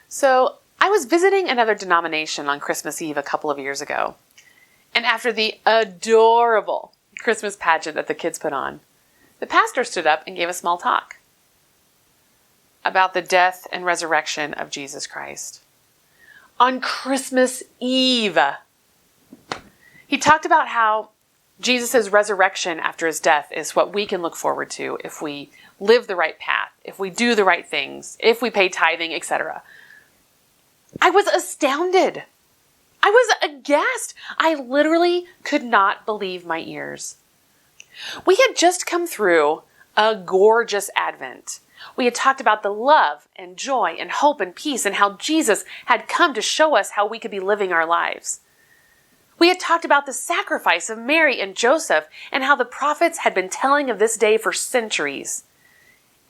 So I was visiting another denomination on Christmas Eve a couple of years ago. And after the adorable Christmas pageant that the kids put on, the pastor stood up and gave a small talk about the death and resurrection of Jesus Christ. On Christmas Eve, he talked about how Jesus' resurrection after his death is what we can look forward to if we live the right path, if we do the right things, if we pay tithing, etc. I was astounded. I was aghast. I literally could not believe my ears. We had just come through a gorgeous Advent. We had talked about the love and joy and hope and peace and how Jesus had come to show us how we could be living our lives. We had talked about the sacrifice of Mary and Joseph and how the prophets had been telling of this day for centuries.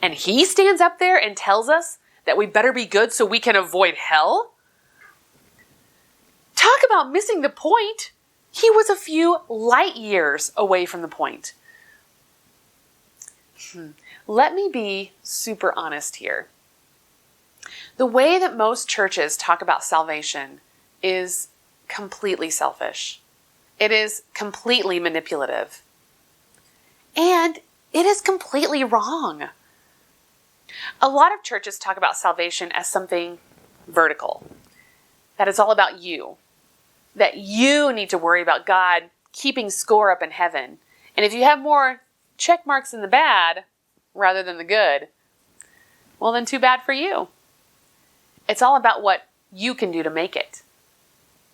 And he stands up there and tells us that we better be good so we can avoid hell? Talk about missing the point. He was a few light years away from the point. Let me be super honest here. The way that most churches talk about salvation is completely selfish. It is completely manipulative. And it is completely wrong. A lot of churches talk about salvation as something vertical. That it's all about you. That you need to worry about God keeping score up in heaven. And if you have more check marks in the bad rather than the good, well then too bad for you. It's all about what you can do to make it.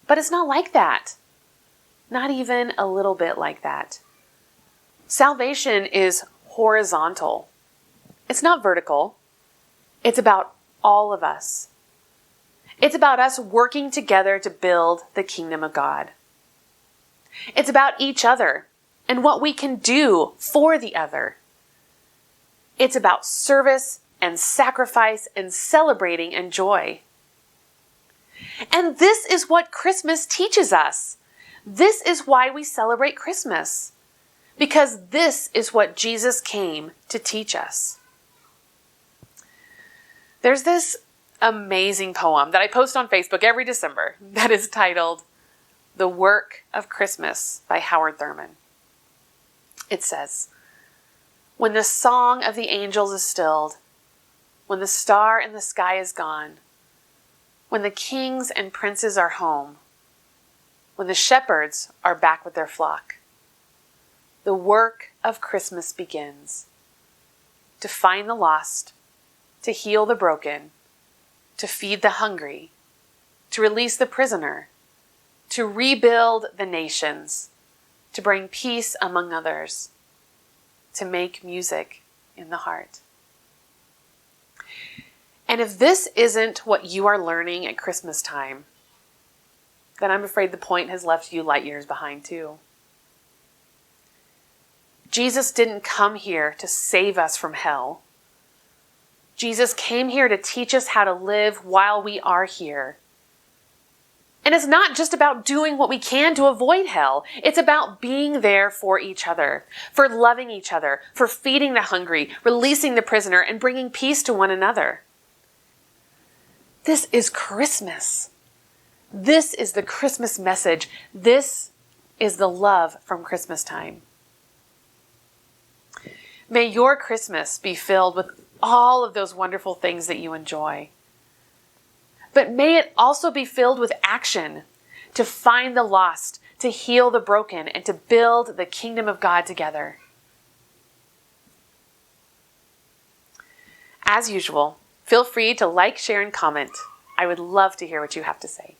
But it's not like that. Not even a little bit like that. Salvation is horizontal. It's not vertical. It's about all of us. It's about us working together to build the kingdom of God. It's about each other and what we can do for the other. It's about service and sacrifice and celebrating and joy. And this is what Christmas teaches us. This is why we celebrate Christmas. Because this is what Jesus came to teach us. There's this amazing poem that I post on Facebook every December that is titled The Work of Christmas by Howard Thurman. It says, "When the song of the angels is stilled, when the star in the sky is gone, when the kings and princes are home, when the shepherds are back with their flock, the work of Christmas begins. To find the lost, to heal the broken, to feed the hungry, to release the prisoner, to rebuild the nations, to bring peace among others, to make music in the heart." And if this isn't what you are learning at Christmas time, then I'm afraid the point has left you light years behind too. Jesus didn't come here to save us from hell. Jesus came here to teach us how to live while we are here. And it's not just about doing what we can to avoid hell. It's about being there for each other, for loving each other, for feeding the hungry, releasing the prisoner, and bringing peace to one another. This is Christmas. This is the Christmas message. This is the love from Christmas time. May your Christmas be filled with all of those wonderful things that you enjoy. But may it also be filled with action to find the lost, to heal the broken, and to build the kingdom of God together. As usual, feel free to like, share, and comment. I would love to hear what you have to say.